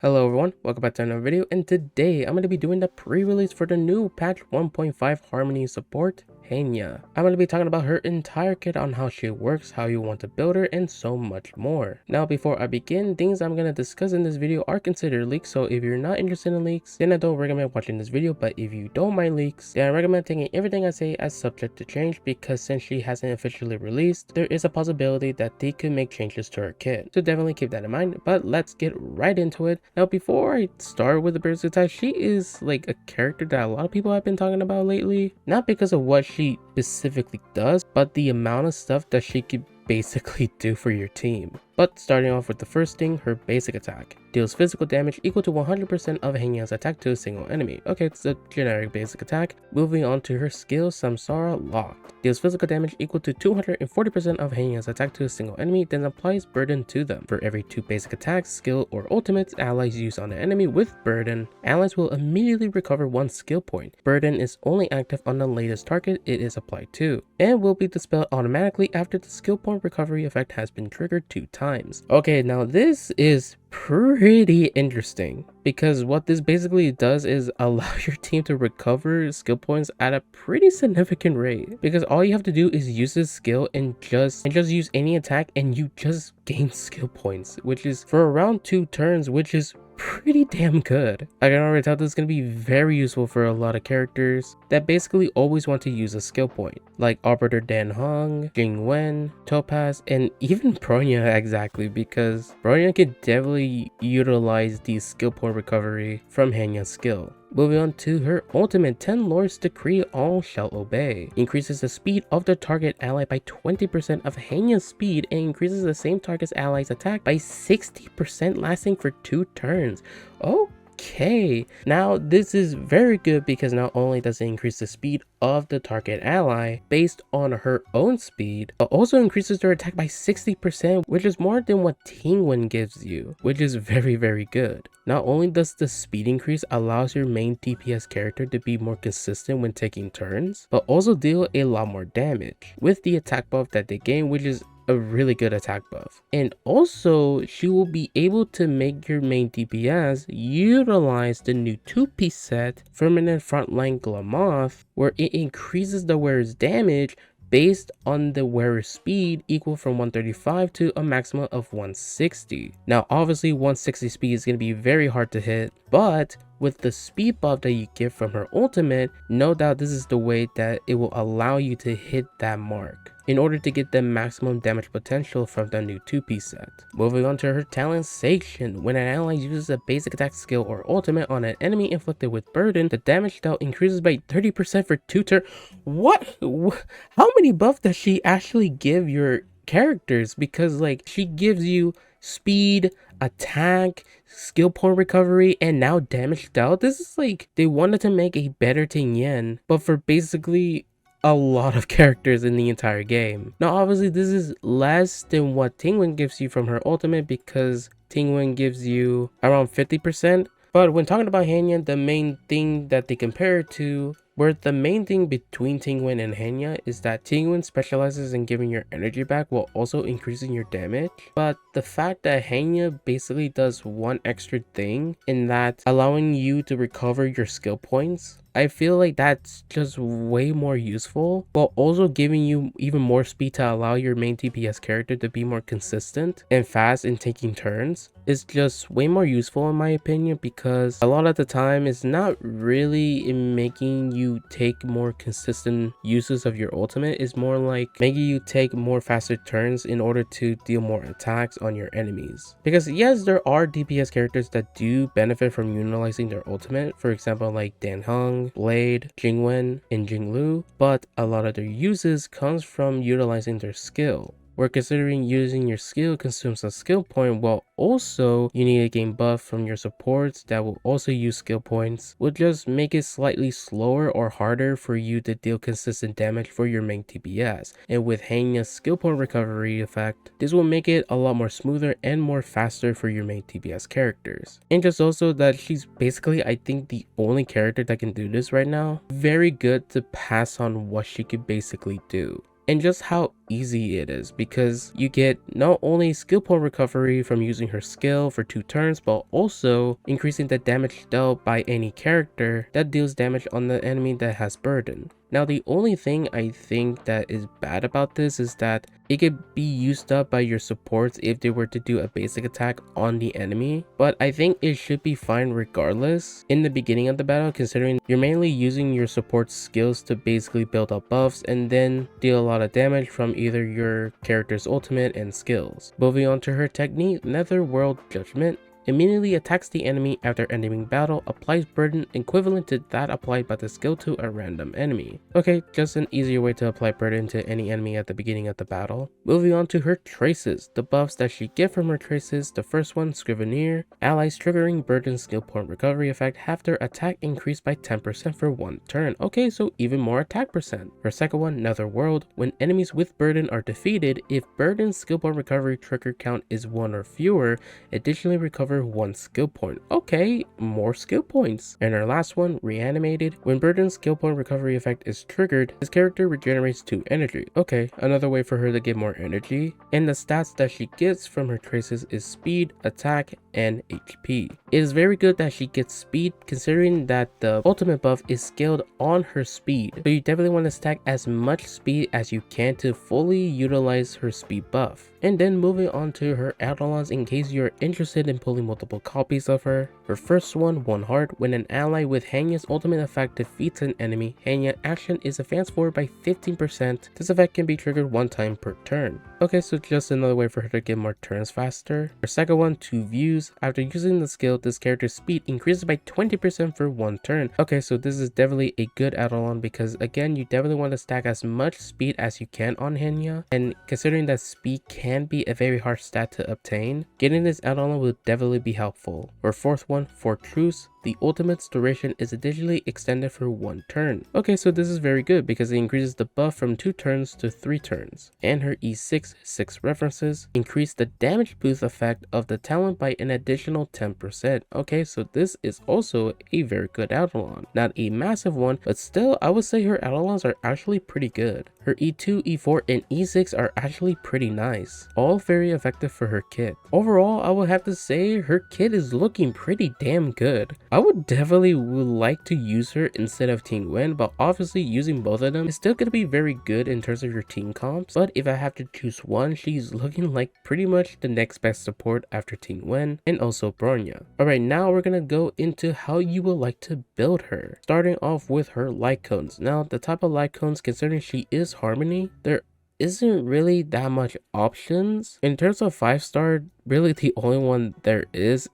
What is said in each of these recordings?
Hello everyone, welcome back to another video, and today I'm going to be doing the pre-release for the new patch 1.5 Harmony support, HANYA. I'm going to be talking about her entire kit on how she works, how you want to build her, and so much more. Now before I begin, things I'm going to discuss in this video are considered leaks, so if you're not interested in leaks, then I don't recommend watching this video, but if you don't mind leaks, then I recommend taking everything I say as subject to change, because since she hasn't officially released, there is a possibility that they could make changes to her kit. So definitely keep that in mind, but let's get right into it. Now before I start with the Burst Attack, she is like a character that a lot of people have been talking about lately. Not because of what she specifically does, but the amount of stuff that she could basically do for your team. But starting off with the first thing, her basic attack. Deals physical damage equal to 100% of HANYA's attack to a single enemy. Okay, it's a generic basic attack. Moving on to her skill, Samsara Locked. Deals physical damage equal to 240% of HANYA's attack to a single enemy, then applies burden to them. For every 2 basic attacks, skill, or ultimates allies use on an enemy with burden, allies will immediately recover 1 skill point. Burden is only active on the latest target it is applied to, and will be dispelled automatically after the skill point recovery effect has been triggered 2 times. Okay, now this is pretty interesting because what this basically does is allow your team to recover skill points at a pretty significant rate, because all you have to do is use this skill and just use any attack and you just gain skill points, which is for around 2 turns, which is pretty damn good. I can already tell this is going to be very useful for a lot of characters that basically always want to use a skill point, like Arbiter Dan Hong, Jing Wen, Topaz, and even Bronya, exactly, because Bronya can definitely utilize the skill point recovery from HANYA's skill. Moving on to her ultimate, 10 Lords Decree All Shall Obey. Increases the speed of the target ally by 20% of HANYA's speed and increases the same target's ally's attack by 60%, lasting for 2 turns. Okay, now this is very good because not only does it increase the speed of the target ally based on her own speed, but also increases their attack by 60%, which is more than what Tingwen gives you, which is very good. Not only does the speed increase allows your main DPS character to be more consistent when taking turns, but also deal a lot more damage with the attack buff that they gain, which is a really good attack buff. And also she will be able to make your main DPS utilize the new 2-piece set Firmament Frontline Glamoth, where it increases the wearer's damage based on the wearer's speed equal from 135 to a maximum of 160. Now obviously 160 speed is going to be very hard to hit, but with the speed buff that you get from her ultimate, no doubt this is the way that it will allow you to hit that mark in order to get the maximum damage potential from the new 2-piece set. Moving on to her talent Section. When an ally uses a basic attack skill or ultimate on an enemy inflicted with burden, the damage dealt increases by 30% for 2 turns. What? How many buffs does she actually give your characters? Because like she gives you speed, attack, skill point recovery, and now damage dealt. This is like they wanted to make a better Tingyen, but for basically a lot of characters in the entire game. Now obviously this is less than what Tingwen gives you from her ultimate, because Tingwen gives you around 50%. But when talking about HANYA, the main thing that they compare it to, where the main thing between Tingwen and HANYA is that Tingwen specializes in giving your energy back while also increasing your damage. But the fact that HANYA basically does one extra thing, in that allowing you to recover your skill points, I feel like that's just way more useful, but also giving you even more speed to allow your main DPS character to be more consistent and fast in taking turns is just way more useful in my opinion, because a lot of the time it's not really in making you take more consistent uses of your ultimate, it's more like making you take more faster turns in order to deal more attacks on your enemies. Because yes, there are DPS characters that do benefit from utilizing their ultimate, for example like Dan Hong, Blade, Jingwen, and Jinglu, but a lot of their uses comes from utilizing their skill, where considering using your skill consumes a skill point, while also you need to gain buff from your supports that will also use skill points, will just make it slightly slower or harder for you to deal consistent damage for your main DPS. And with HANYA's skill point recovery effect, this will make it a lot more smoother and more faster for your main DPS characters. And just also that she's basically, I think, the only character that can do this right now. Very good to pass on what she could basically do. and just how easy it is, because you get not only skill point recovery from using her skill for 2 turns, but also increasing the damage dealt by any character that deals damage on the enemy that has burden. Now the only thing I think that is bad about this is that it could be used up by your supports if they were to do a basic attack on the enemy, but I think it should be fine regardless in the beginning of the battle, considering you're mainly using your support skills to basically build up buffs and then deal a lot of damage from either your character's ultimate and skills. Moving on to her technique, Netherworld Judgment. Immediately attacks the enemy after ending battle, applies burden equivalent to that applied by the skill to a random enemy. Okay, just an easier way to apply burden to any enemy at the beginning of the battle. Moving on to her traces, the buffs that she get from her traces. The first one, Scrivener, allies triggering burden skill point recovery effect have their attack increased by 10% for 1 turn. Okay, so even more attack percent. Her second one, Netherworld, when enemies with burden are defeated, if burden skill point recovery trigger count is 1 or fewer, additionally recover 1 skill point. Okay, more skill points. And our last one, Reanimated. When burden skill point recovery effect is triggered, his character regenerates 2 energy. Okay, another way for her to get more energy. And the stats that she gets from her traces is speed, attack, and HP. It is very good that she gets speed, considering that the ultimate buff is scaled on her speed. So you definitely want to stack as much speed as you can to fully utilize her speed buff. And then moving on to her add-ons in case you're interested in pulling multiple copies of her. Her first one, One Heart. When an ally with Hanya's ultimate effect defeats an enemy, Hanya action is advanced forward by 15%. This effect can be triggered 1 time per turn. Okay, so just another way for her to get more turns faster. Her second one, Two Views. After using the skill, this character's speed increases by 20% for 1 turn. Okay, so this is definitely a good add-on because again, you definitely want to stack as much speed as you can on Hanya, and considering that speed can be a very hard stat to obtain, getting this add-on will definitely be helpful. Our fourth one, For Truce. The ultimate's duration is additionally extended for 1 turn. Okay, so this is very good because it increases the buff from 2 turns to 3 turns. And her E6 6 references increase the damage boost effect of the talent by an additional 10%. Okay, so this is also a very good add-on. Not a massive one, but still I would say her add-ons are actually pretty good. Her E2, E4, and E6 are actually pretty nice. All very effective for her kit. Overall, I would have to say her kit is looking pretty damn good. I would definitely like to use her instead of Ting Wen, but obviously using both of them is still going to be very good in terms of your team comps. But if I have to choose one, she's looking like pretty much the next best support after Ting Wen and also Bronya. Alright, now we're going to go into how you would like to build her. Starting off with her light cones. Now, the type of light cones, considering she is Harmony, there isn't really that much options. In terms of 5-star, really the only one there is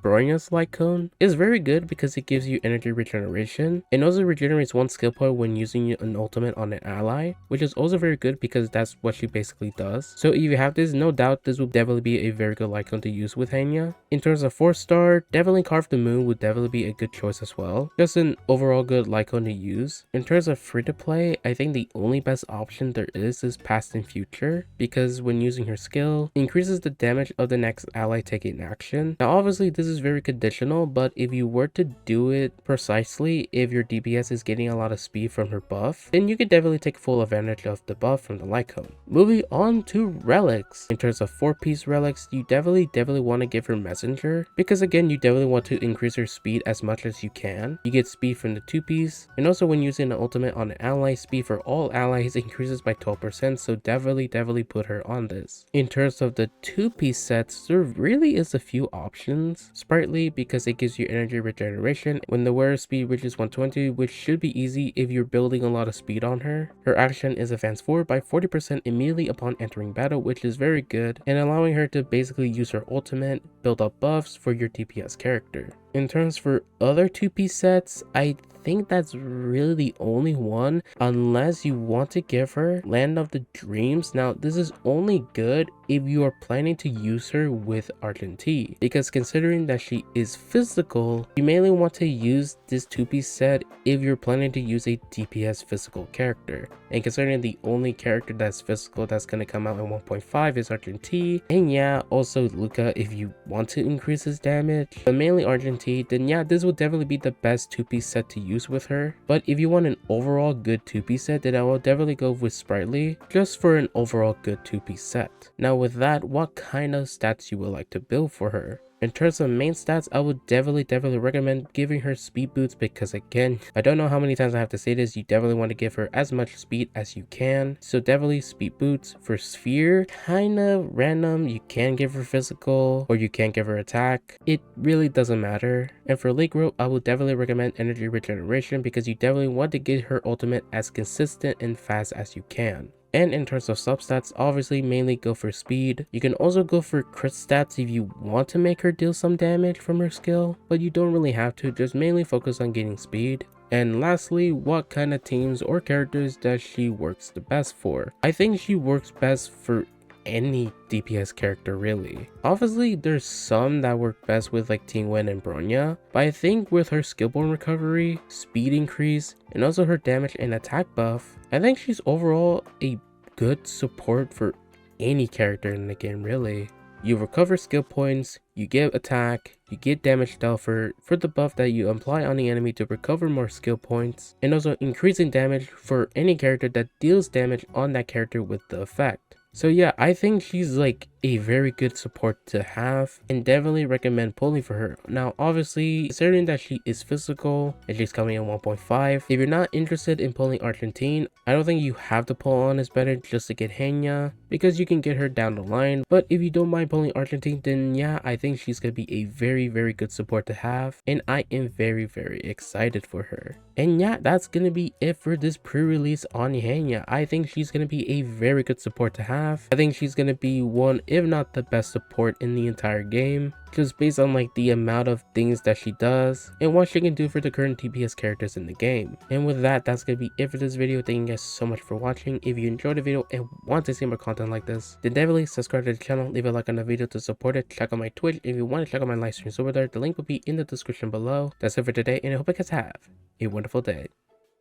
Bronya's light cone. It's very good because it gives you energy regeneration. It also regenerates 1 skill point when using an ultimate on an ally, which is also very good because that's what she basically does. So if you have this, no doubt this will definitely be a very good light cone to use with Hanya. In terms of 4-star, definitely Carve the Moon would definitely be a good choice as well. Just an overall good light cone to use. In terms of free to play, I think the only best option there is Past and Future, because when using her skill, increases the damage of the next ally taking action. Now obviously this is very conditional, but if you were to do it precisely, if your DPS is getting a lot of speed from her buff, then you could definitely take full advantage of the buff from the light cone. Moving on to relics. In terms of 4-piece relics, you definitely want to give her Messenger, because again, you definitely want to increase her speed as much as you can. You get speed from the 2-piece, and also when using an ultimate on an ally, speed for all allies increases by 12%, so definitely put her on this. In terms of the 2-piece sets, there really is a few options. Sprightly, because it gives you energy regeneration when the wearer speed reaches 120, which should be easy if you're building a lot of speed on her. Her action is advanced forward by 40% immediately upon entering battle, which is very good, and allowing her to basically use her ultimate, build up buffs for your DPS character. In terms for other 2-piece sets, I think that's really the only one, unless you want to give her Land of the Dreams. Now this is only good if you are planning to use her with Argentine, because considering that she is physical, you mainly want to use this 2-piece set if you're planning to use a DPS physical character. And considering the only character that's physical that's going to come out in 1.5 is Argentine, and yeah, also Luca if you want to increase his damage, but mainly Argentine guarantee, then yeah, this will definitely be the best 2-piece set to use with her. But if you want an overall good 2-piece set, then I will definitely go with Sprightly, just for an overall good 2-piece set. Now with that, what kind of stats you would like to build for her? In terms of main stats, I would definitely recommend giving her speed boots, because again, I don't know how many times I have to say this, you definitely want to give her as much speed as you can. So definitely speed boots. For sphere, kind of random, you can give her physical or you can give her attack. It really doesn't matter. And for Lake Rope, I would definitely recommend energy regeneration, because you definitely want to get her ultimate as consistent and fast as you can. And in terms of substats, obviously mainly go for speed. You can also go for crit stats if you want to make her deal some damage from her skill, but you don't really have to, just mainly focus on getting speed. And lastly, what kind of teams or characters does she works the best for? I think she works best for any DPS character really. Obviously there's some that work best with like Tingwen and Bronya, but I think with her skillborn recovery, speed increase, and also her damage and attack buff, I think she's overall a good support for any character in the game really. You recover skill points, you get attack, you get damage dealt for the buff that you apply on the enemy to recover more skill points, and also increasing damage for any character that deals damage on that character with the effect. So yeah, I think she's like a very good support to have, and definitely recommend pulling for her. Now obviously, considering that she is physical and she's coming in 1.5, if you're not interested in pulling Argentine, I don't think you have to pull on is better just to get HANYA, because you can get her down the line. But if you don't mind pulling Argentine, then yeah, I think she's gonna be a very good support to have, and I am very excited for her. And yeah, that's gonna be it for this pre-release on HANYA. I think she's gonna be a very good support to have. I think she's gonna be one, if not the best support in the entire game, just based on like the amount of things that she does and what she can do for the current TPS characters in the game. And with that, that's gonna be it for this video. Thank you guys so much for watching. If you enjoyed the video and want to see more content like this, then definitely subscribe to the channel, leave a like on the video to support it. Check out my Twitch if you want to check out my live streams over there. The link will be in the description below. That's it for today, and I hope you guys have a wonderful day.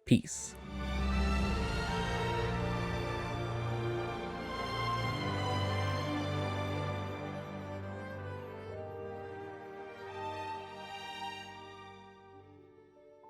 Peace.